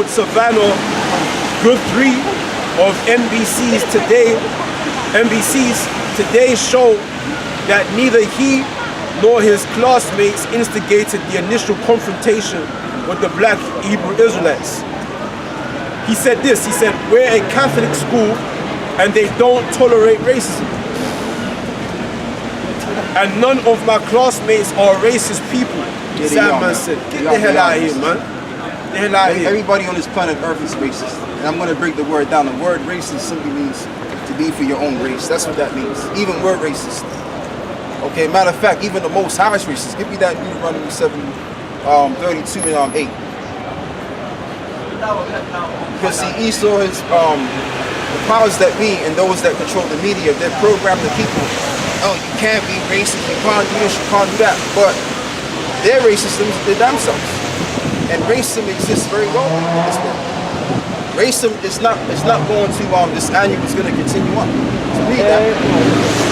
Savannah, Group 3 of NBC's Today show that neither he nor his classmates instigated the initial confrontation with the black Hebrew Israelites. He said this, he said, "We're a Catholic school and they don't tolerate racism. And none of my classmates are racist people." Sandman said, "Get the hell out of here, man. Everybody on this planet Earth is racist. And I'm going to break the word down. The word racist simply means to be for your own race. That's what that means. Even we're racist. Okay, matter of fact, even the Most High is racist. Give me that Deuteronomy 7:32 and 8. Because see, Esau is the powers that be and those that control the media, they program the people. Oh, you can't be racist, you can't do this, you can't do that. But their racism is themselves. And racism exists very well in this world. Racism is not going to this annual is going to continue on. So read that.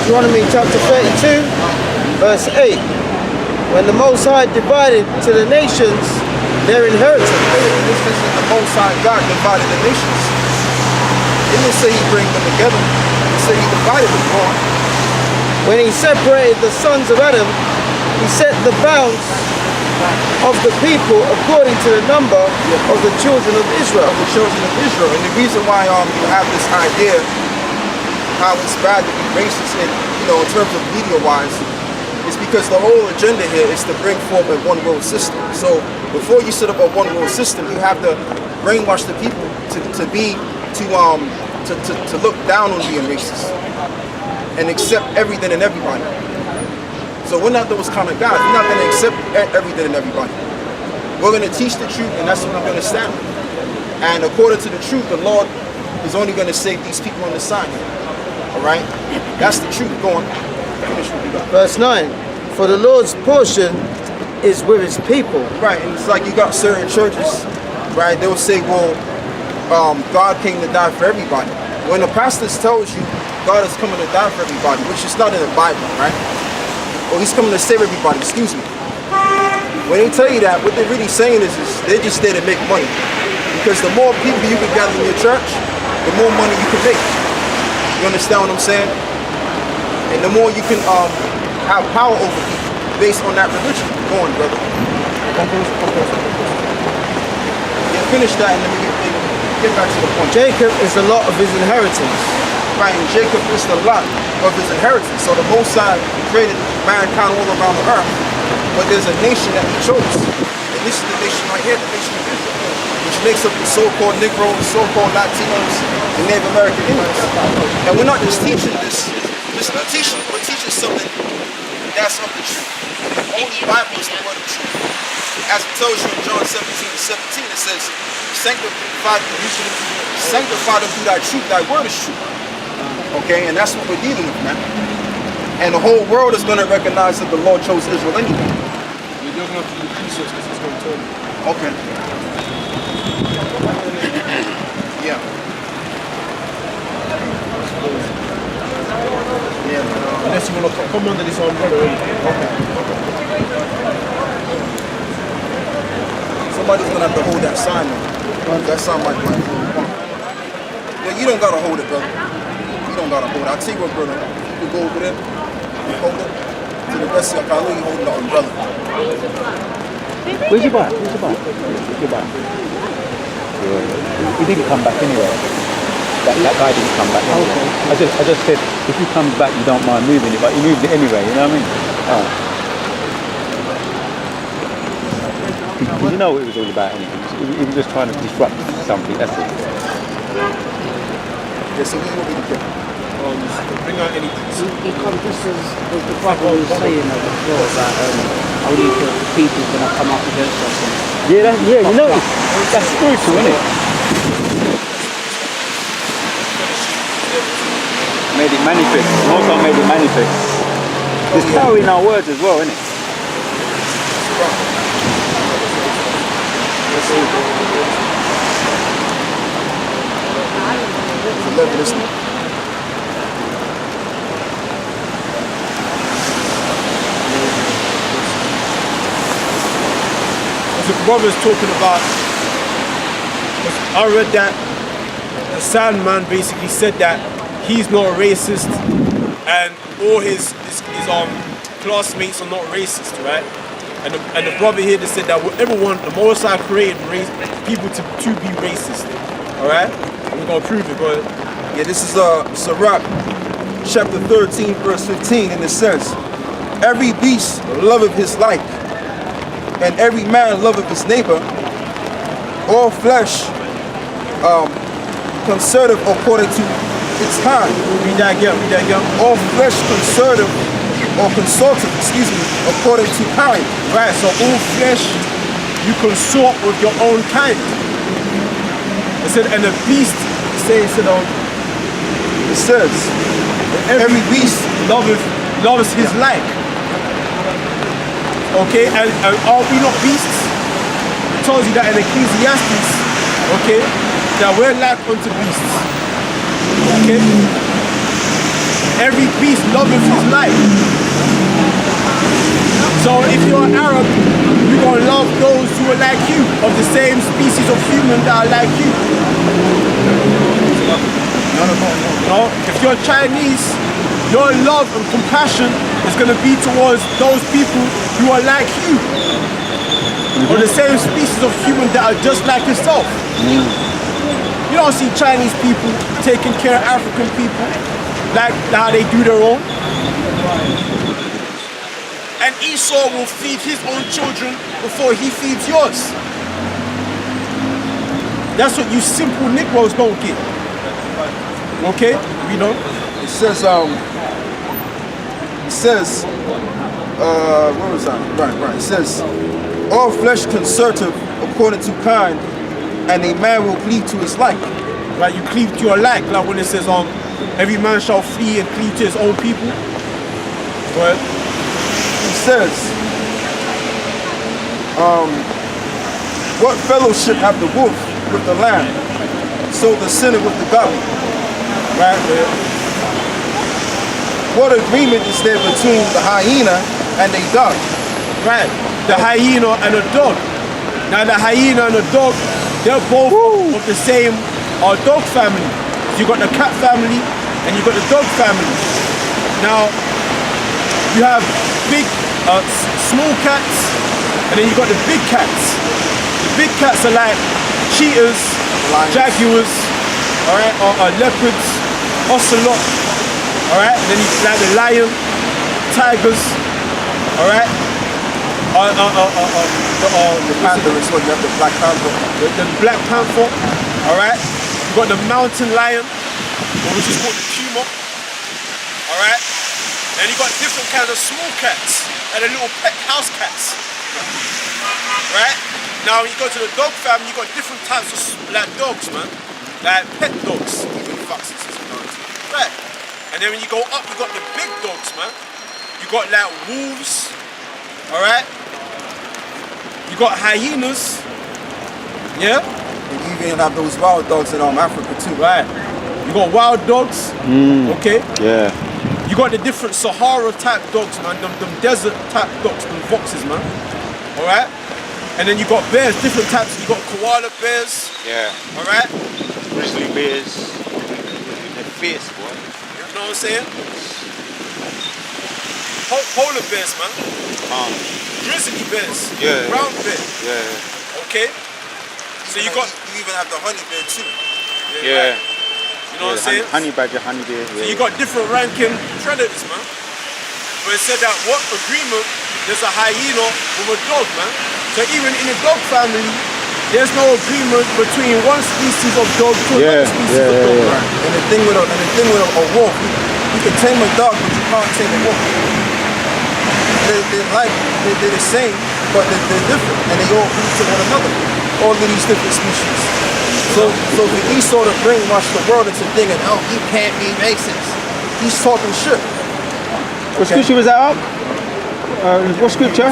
Deuteronomy chapter 32, verse 8. When the Most High divided to the nations their inheritance. This is the Most High God divided the nations. He didn't say he bring them together. He said he divided them all. When he separated the sons of Adam, he set the bounds of the people according to the number of the children of Israel. Of the children of Israel. And the reason why you have this idea how it's bad to be racist in terms of media-wise is because the whole agenda here is to bring forth a one-world system. So before you set up a one-world system, you have to brainwash the people to look down on being racist and accept everything and everybody. So we're not those kind of guys. We're not going to accept everything and everybody. We're going to teach the truth, and that's what we're going to stand with. And according to the truth, the Lord is only going to save these people on the side. All right? That's the truth. Go on. Finish what you got. Verse 9. For the Lord's portion is with his people. Right, and it's like you got certain churches, right? They'll say, well, God came to die for everybody. When the pastors tells you God is coming to die for everybody, which is not in the Bible, right? Or he's coming to save everybody, excuse me. When they tell you that, what they're really saying is they're just there to make money. Because the more people you can gather in your church, the more money you can make. You understand what I'm saying? And the more you can have power over people based on that religion. Go on, brother. Yeah, finish that and then we get back to the point. Jacob is the lot of his inheritance. Right, and Jacob is the lot of his inheritance. So the Most High created mankind all around the earth, but there's a nation that he chose. And this is the nation right here, the nation of Israel, which makes up the so-called Negroes, the so-called Latinos, the Native American Indians. And we're not just teaching this. We're teaching something that's of the truth. The only Bible is the word of truth. As it tells you in John 17:17, it says, sanctify them through thy truth, thy word is true. Okay, and that's what we're dealing with, man. And the whole world is going to recognize that the Lord chose Israel anyway. You're going to have to do precepts because it's going to tell you. Okay. Yeah. Yeah, man. Unless you want to come under this umbrella. Okay. Somebody's going to have to hold that sign, man. That sign might be. Yeah, you don't got to hold it, brother. You don't got to hold it. I'll tell you what, brother. You go over there. Hold it to the rest of your car. I know you holding the umbrella. Where's your bike? Where's your bike? He didn't come back anyway. That guy didn't come back anyway. Okay. I just said, if he comes back, you don't mind moving it, but he moved it anyway, you know what I mean? Oh. You know what it was all about anyway. He was just trying to disrupt something, that's it. Yeah, so we will be the Bring out any. This is the brother was saying as well that only the people's going to come up against us. Yeah, you know, that's spiritual, isn't it? Made it manifest. Also made it manifest. There's power in our words as well, isn't it? The brother's talking about I read that the Sandman basically said that he's not a racist and all his classmates are not racist, right? And the brother here just said that everyone, the Most High created people to be racist. Alright? We're gonna prove it, go ahead. Yeah, this is Sirach, chapter 13, verse 15, and it says, every beast loveth his like, and every man loveth his neighbor. All flesh conservative according to its kind. Read that again. All flesh conservative according to kind. Right, so all flesh, you consort with your own kind. It said, and the beast, it says, every beast loves his like. Okay, and are we not beasts? It tells you that in Ecclesiastes, okay, that we're like unto beasts. Okay? Every beast loveth his like. So if you're an Arab, you're gonna love those who are like you, of the same species of human that are like you. No, if you're Chinese, your love and compassion is gonna be towards those people who are like you, or the same species of human that are just like yourself. You don't see Chinese people taking care of African people like how they do their own. And Esau will feed his own children before he feeds yours. That's what you simple Negroes don't get. Okay? We know. It says, where was I? Right. It says, all flesh conservative according to kind, and a man will cleave to his like. Right, you cleave to your like when it says, every man shall flee and cleave to his own people. Well, it says, what fellowship have the wolf with the lamb, so the sinner with the godly? Right, what agreement is there between the hyena and a dog? Right, the hyena and a dog. Now the hyena and the dog, they're both of the same dog family. So you got the cat family and you got the dog family. Now you have big, small cats, and then you got the big cats. The big cats are like cheetahs, Lions, jaguars, all right, or leopards, ocelot, all right. And then you like the lion, tigers, all right. The panther is what you have, the black panther. The black panther, all right. You got the mountain lion, which is called the puma, all right. And you got different kinds of small cats and the little pet house cats, right? Now when you go to the dog family, you got different types of like dogs, man, like pet dogs, even foxes, right? And then when you go up, you got the big dogs, man. You got like wolves, all right. You got hyenas, yeah. And you even have those wild dogs in Africa too, right? You got wild dogs, okay. Yeah. You got the different Sahara type dogs, man, them desert type dogs, them foxes, man. Alright? And then you got bears, different types. You got koala bears. Yeah. Alright? Grizzly bears. They're fierce, boy. You know what I'm saying? Polar bears, man. Grizzly bears. Yeah. Brown bear. Yeah. Okay? So you got... You even have the honey bear too. Yeah. Right. You know what I'm saying? Honey badger, honey bear. So you got different ranking predators, man. But it said that what agreement, there's a hyena with a dog, man. So even in the dog family, there's no agreement between one species of dog to another species of dog. Right. And the thing with a wolf, you can tame a dog, but you can't tame a wolf. They're the same, but they're different, and they all breed to one another. All of these different species. So for Esau to brainwash the world into thinking, oh, he can't be racist, he's talking shit. What scripture was that up? What scripture?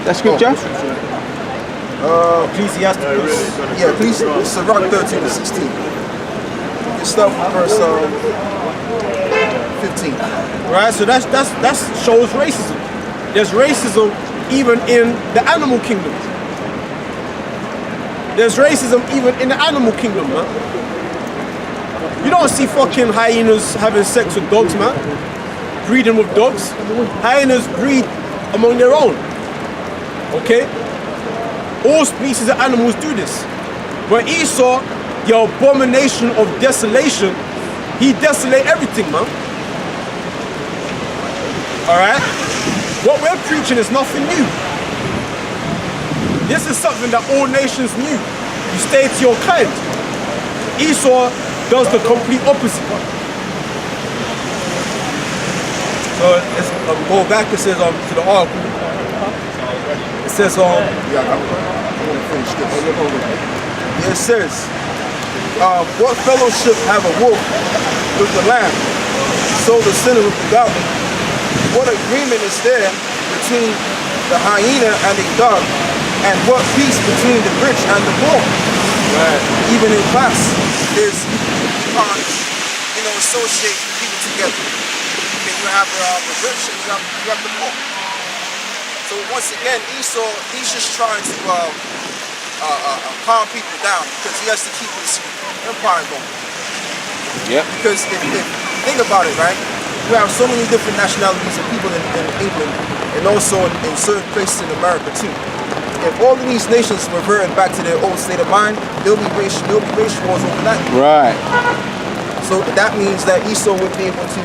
That scripture? Ecclesiastes. Yeah, please, Sirach 13 and 16. You start from verse 15. Right, so that shows racism. There's racism even in the animal kingdom. There's racism even in the animal kingdom, man. You don't see fucking hyenas having sex with dogs, man. Breeding with dogs. Hyenas breed among their own. Okay? All species of animals do this. But Esau, the abomination of desolation, he desolate everything, man. Alright? What we're preaching is nothing new. This is something that all nations knew. You stay to your kind. Esau does the complete opposite. So let's go back. It says to the article. It says Yeah, I want to finish this. It says, what fellowship have a wolf with the lamb? So the sinner with the godly. What agreement is there between the hyena and the dog? And what peace between the rich and the poor? Right. Even in class, there's associate people together. Okay, you have the rich and you have the poor. So once again, Esau, he's just trying to calm people down because he has to keep his empire going. Yep. Because if think about it, right? You have so many different nationalities of people in England and also in certain places in America too. If all of these nations reverted back to their old state of mind, there'll be race wars overnight. Right. So that means that Esau would be able to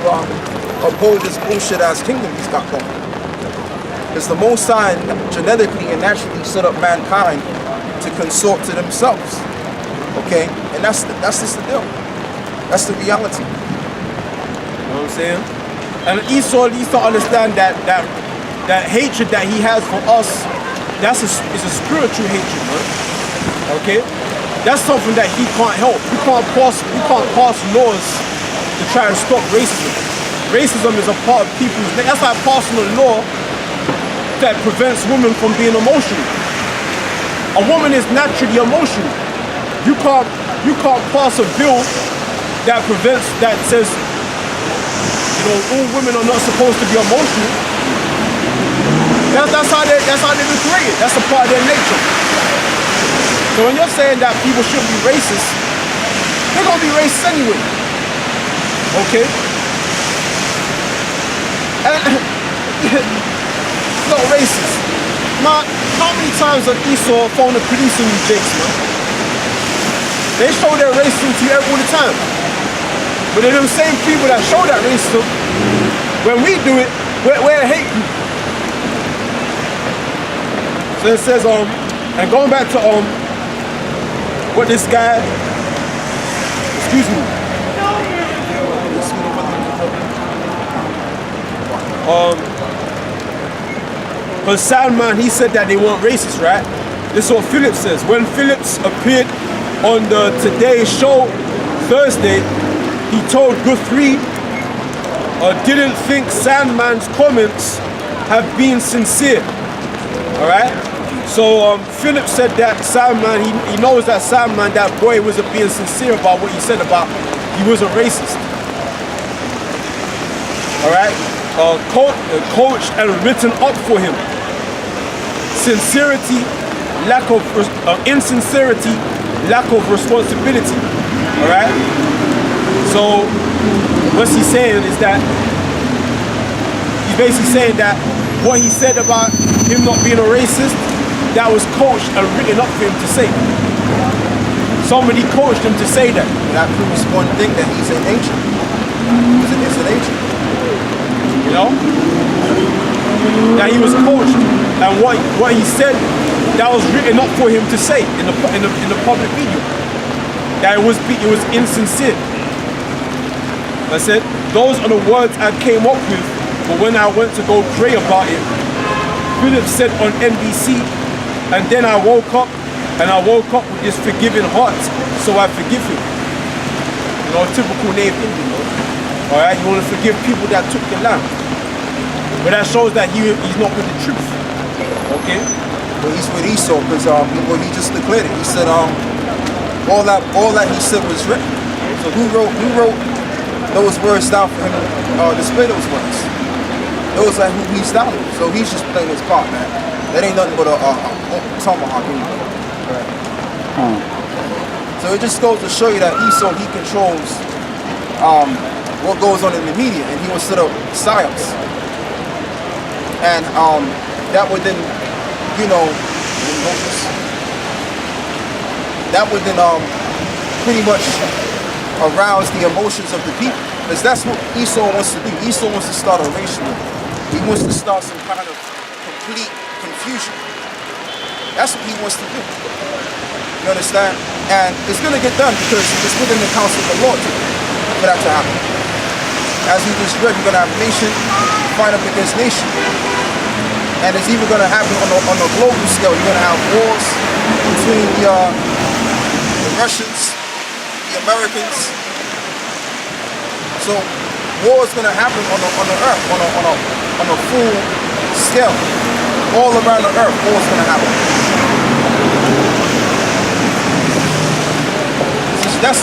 uphold this bullshit ass kingdom he's got going. Because the Most High genetically and naturally set up mankind to consort to themselves. Okay? And that's just the deal. That's the reality. You know what I'm saying? And Esau needs to understand that hatred that he has for us, is a spiritual hatred, man. Okay? That's something that he can't help. We can't pass laws to try and stop racism. Racism is a part of people's. That's like passing a law that prevents women from being emotional. A woman is naturally emotional. You can't pass a bill that says, all women are not supposed to be emotional. That's how they've been created. That's a part of their nature. So when you're saying that people shouldn't be racist, they're gonna be racist anyway. Okay? And not racist. Now, how many times have Esau phoned the police on you jakes, man? They show their racism to you all the time. But they're the same people that show that racism. When we do it, we're hating. So it says, and going back to what this guy, excuse me, but Salman, he said that they weren't racist, right? This is what Phillips says. When Phillips appeared on the Today Show Thursday, he told Guthrie didn't think Sandman's comments have been sincere. All right. So Philip said that Salman, he knows that Salman, that boy, wasn't being sincere about what he said about he wasn't racist. All right. Coached and written up for him. Sincerity, lack of insincerity, lack of responsibility. All right. So what's he saying is that he's basically saying that what he said about him not being a racist, that was coached and written up for him to say. Somebody coached him to say that. That proves one thing, that he's an agent. He's an agent. You know? That he was coached, and what he said, that was written up for him to say in the public video. That it was insincere. I said, those are the words I came up with, but when I went to go pray about it, Philip said on NBC, and then I woke up with this forgiving heart, so I forgive him. You know, typical Nathan, you know. Alright, you want to forgive people that took the land. But that shows that he's not with the truth. Okay? But he's with Esau because he just declared it. He said all that he said was written. So who wrote those words down for him to display those words? Those are who he's down with. So he's just playing his part, man. That ain't nothing but a tomahawk anyway. Right. So it just goes to show you that Esau, he controls what goes on in the media, and he will set up psyops. And that would then, you know, that would then pretty much arouse the emotions of the people. Because that's what Esau wants to do. Esau wants to start a race war. He wants to start some kind of complete confusion. That's what he wants to do. You understand? And it's going to get done because it's within the counsel of the Lord for that to happen. As we just read, you're going to have nation fight up against nation. And it's even going to happen on a global scale. You're going to have wars between the Russians, the Americans. So war is going to happen on the earth, on a full scale. All around the earth, war is going to happen. So that's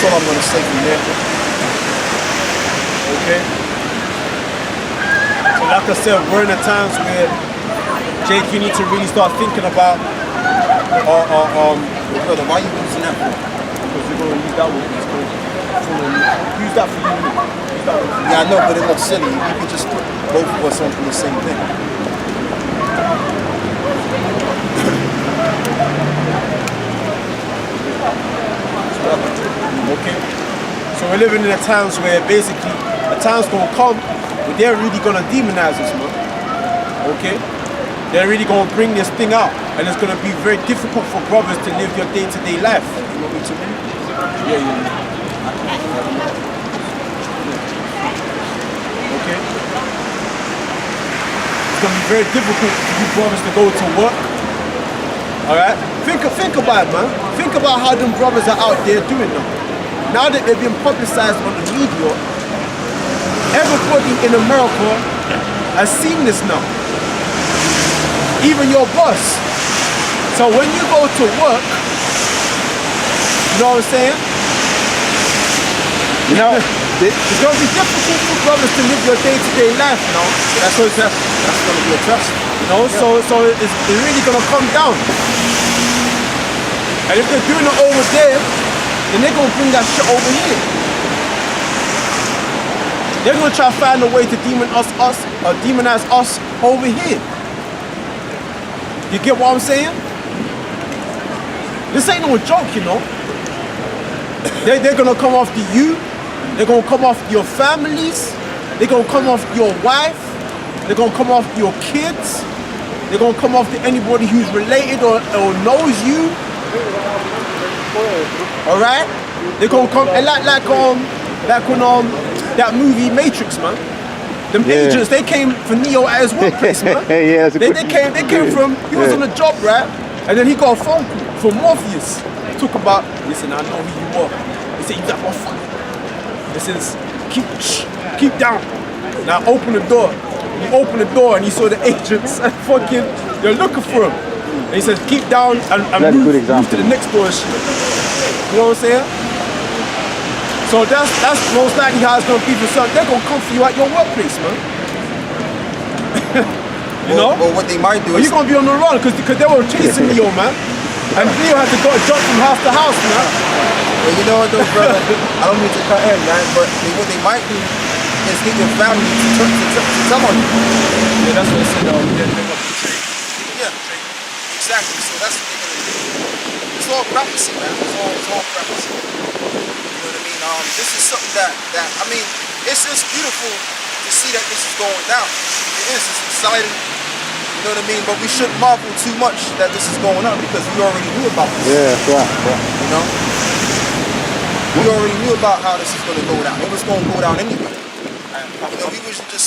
all I'm going to say from there. Okay. So like I said, we're in the times where, Jake, you need to really start thinking about, Brother, why are you using that for? because we're going to use that one. Use that for you. Use that one. Yeah, I know, but it looks silly. You could just put both of us on for the same thing. Okay. So we're living in the times where basically a time's gonna come where they're really gonna demonize us, man. Okay? They're really gonna bring this thing out, and it's gonna be very difficult for brothers to live your day-to-day life. You want me to read? Yeah. Okay? It's gonna be very difficult for you brothers to go to work. Alright? Think about it, man. Think about how them brothers are out there doing them. Now that they've been publicized on the media, everybody in America has seen this now. Even your boss. So when you go to work, you know what I'm saying? You know, It's going to be difficult for brothers to live your day-to-day life now. That's going to be a test. You know, so it's really going to come down. And if they're doing it over there, then they're going to bring that shit over here. They're going to try to find a way to demonize us over here. You get what I'm saying? This ain't no joke, you know. They're going to come after you. They're going to come after your families. They're going to come after your wife. They're going to come after your kids. They're going to come after anybody who's related or knows you. Alright? They're gonna come and like on that movie Matrix, man. Them agents, they came for Neo at his workplace, man. Yeah, they came from, he was on a job, right? And then he got a phone call from Morpheus. Talk about, listen, I know who you are. He said, you got my phone. This is, keep down. Now open the door. He opened the door and he saw the agents and fucking, they're looking for him. And he says, keep down and move to the next door and shit. You know what I'm saying? So that's most likely how it's going to be for some. They're going to come for you at your workplace, man. You know? Well, what they might do is... You're going to be on the run because they were chasing Leo, man. And Leo had to go jump from house to house, man. Well, you know what though, brother? I don't mean to cut in, man, but what they might do is get your family to tell on you. Yeah, that's what I said, though. Yeah, exactly. So that's what they're going to do. It's all prophecy, man. It's all prophecy. You know what I mean? This is something that I mean, it's just beautiful to see that this is going down. It is. It's exciting. You know what I mean? But we shouldn't marvel too much that this is going on because we already knew about this. Yeah, that's right. You know? We already knew about how this is going to go down. It was going to go down anyway. You know, we was just